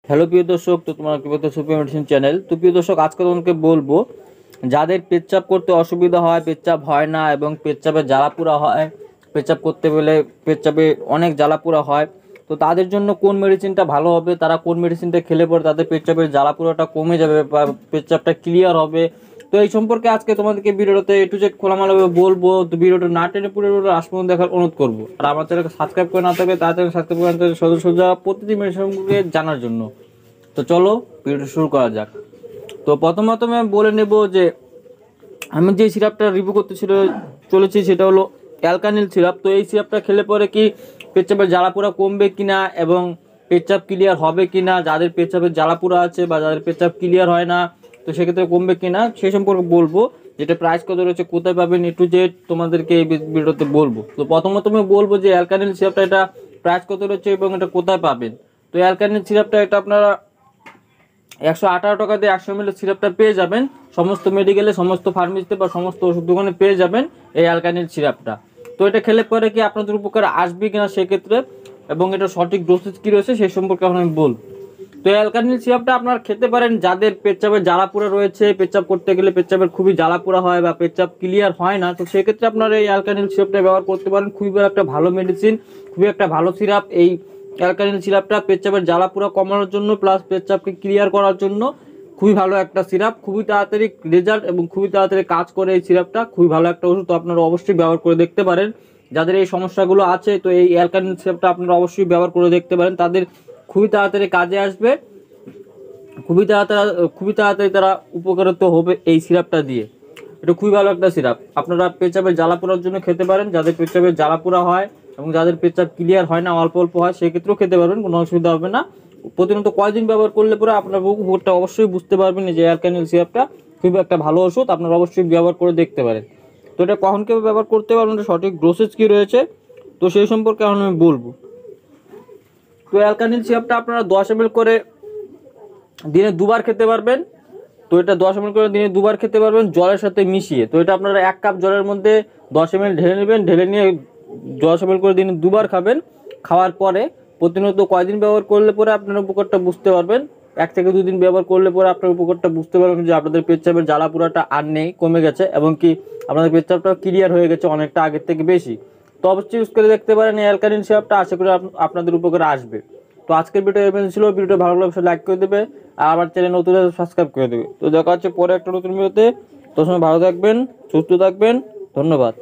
Hello প্রিয় দর্শক, তো তোমার কি বলতে সুপার মেডিসিন চ্যানেল। তো প্রিয় দর্শক, আজকে তোমাকে বলবো যাদের পেচ্ছাপ করতে অসুবিধা হয়, পেচ্ছাপ হয় না এবং পেচ্ছাপে জ্বালাপোড়া হয়, পেচ্ছাপ করতে গেলে পেচ্ছাপে অনেক জ্বালাপোড়া হয়, তো তাদের জন্য কোন মেডিসিনটা ভালো হবে, তারা কোন মেডিসিনটা খেলে পরে তাদের পেচ্ছাপের জ্বালাপোড়াটা কমে যাবে বা পেচ্ছাপটা ক্লিয়ার হবে। তো এই সম্পর্কে আজকে তোমাদেরকে ভিডিওতে A to Z খোলামেলাভাবে বলবো। তো ভিডিওটা না টেনে পুরো লাস্ট পর্যন্ত দেখার অনুরোধ করবো। আর আমার চ্যানেলকে সাবস্ক্রাইব করে না থাকবে তার চ্যানেল সাবস্ক্রাইব করে সোজা প্রতিটি মেডিসিন সম্পর্কে জানার জন্য। তো চলো ভিডিওটা শুরু করা যাক। তো প্রথমত আমি বলে নেব যে আমি যে সিরাপটা রিভিউ করতে চলেছি সেটা হলো অ্যালকানিল সিরাপ। তো এই সিরাপটা খেলে পরে কি পেচ্ছাপের জ্বালাপোড়া কমবে কিনা এবং পেচ্ছাপ ক্লিয়ার হবে কিনা, যাদের পেচ্ছাপের জ্বালাপোড়া আছে বা যাদের পেচ্ছাপ ক্লিয়ার হয় না তো সেক্ষেত্রে কমবে কিনা সেই সম্পর্কে বলবো। যেটা প্রাইস কত রয়েছে, কোথায় পাবেন, A to Z তোমাদেরকে এই ভিডিওতে বলবো। তো প্রথমত আমি বলবো যে অ্যালকানিল সিরাপটা এটা প্রাইস কত রয়েছে এবং এটা কোথায় পাবেন। তো অ্যালকানিল সিরাপটা এটা আপনারা 118 টাকা দিয়ে 100 ml সিরাপটা পেয়ে যাবেন সমস্ত মেডিকেলে, সমস্ত ফার্মেসিতে বা সমস্ত ওষুধ দোকানে পেয়ে যাবেন এই অ্যালকানিল সিরাপটা। তো এটা খেলে পরে কি আপনাদের উপকার আসবে কিনা সেক্ষেত্রে এবং এটা সঠিক ডোসেজ কী রয়েছে সেই সম্পর্কে এখন আমি বলব। তো এই অ্যালকানিল সিরাপটা আপনারা খেতে পারেন যাদের পেচ্ছাপের জ্বালাপোড়া রয়েছে, পেচ্ছাপ করতে গেলে পেচ্ছাপের খুবই জ্বালাপোড়া হয় বা পেচ্ছাপ ক্লিয়ার হয় না, তো সেক্ষেত্রে আপনারা এই অ্যালকানিল সিরাপটা ব্যবহার করতে পারেন। খুবই একটা ভালো মেডিসিন, খুবই একটা ভালো সিরাপ। এই অ্যালকালিন সিরাপটা পেচ্ছাপের জ্বালাপোড়া কমানোর জন্য প্লাস পেচ্ছাপকে ক্লিয়ার করার জন্য খুবই ভালো একটা সিরাপ, খুবই তাড়াতাড়ি রেজাল্ট এবং খুবই তাড়াতাড়ি কাজ করে এই সিরাপটা। খুবই ভালো একটা ওষুধ, তো আপনারা অবশ্যই ব্যবহার করে দেখতে পারেন। যাদের এই সমস্যাগুলো আছে তো এই অ্যালকালিন সিরাপটা আপনারা অবশ্যই ব্যবহার করে দেখতে পারেন, তাদের খুবই তাড়াতাড়ি কাজে আসবে, খুবই তাড়াতাড়ি তারা উপকৃত হবে এই সিরাপটা দিয়ে। এটা খুবই ভালো একটা সিরাপ, আপনারা পেচ্ছাপের জ্বালাপোড়ার জন্য খেতে পারেন। যাদের পেচ্ছাপের জ্বালাপোড়া হয় এবং যাদের পেচ্ছাপ ক্লিয়ার হয় না, অল্প অল্প হয়, সেক্ষেত্রেও খেতে পারবেন, কোনো অসুবিধা হবে না। প্রতিনিয়ত কয়েকদিন ব্যবহার করলে পরে আপনার উপকারটা অবশ্যই বুঝতে পারবেন যে অ্যালকানিল সিরাপটা খুবই একটা ভালো ওষুধ, আপনারা অবশ্যই ব্যবহার করে দেখতে পারেন। তো এটা কখন কেউ ব্যবহার করতে পারবেন, সঠিক ডোসেজ কী রয়েছে তো সেই সম্পর্কে এখন আমি বলবো। তো অ্যালকানিল সিরাপটা আপনারা 10 ml করে দিনে দুবার খেতে পারবেন। তো এটা 10 ml করে দিনে দুবার খেতে পারবেন জলের সাথে মিশিয়ে। তো এটা আপনারা 1 কাপ জলের মধ্যে 10 ml ঢেলে নেবেন, ঢেলে নিয়ে 10 ml করে দিনে দুবার খাবেন। খাওয়ার পরে প্রতিনিয়ত কয়দিন ব্যবহার করলে পরে আপনার উপকারটা বুঝতে পারবেন। 1 থেকে 2 দিন ব্যবহার করলে পরে আপনার উপকারটা বুঝতে পারবেন যে আপনাদের পেচ্ছাপের জ্বালাপোড়াটা আর নেই, কমে গেছে এবং কি আপনাদের পেচ্ছাপটা ক্লিয়ার হয়ে গেছে অনেকটা আগের থেকে বেশি। তো অবশ্যই ইউজ করে দেখতে পারেন এই অ্যালকালিন সিরাপটা, আশা করি আপনাদের উপকারে আসবে। তো আজকের ভিডিও এমন ছিল, ভিডিওটা ভালো লাগলে লাইক করে দেবে আর আমার চ্যানেল নতুন সাবস্ক্রাইব করে দেবে। তো দেখা হচ্ছে পরে একটা নতুন ভিডিওতে। তো সময় ভালো থাকবেন, সুস্থ থাকবেন, ধন্যবাদ।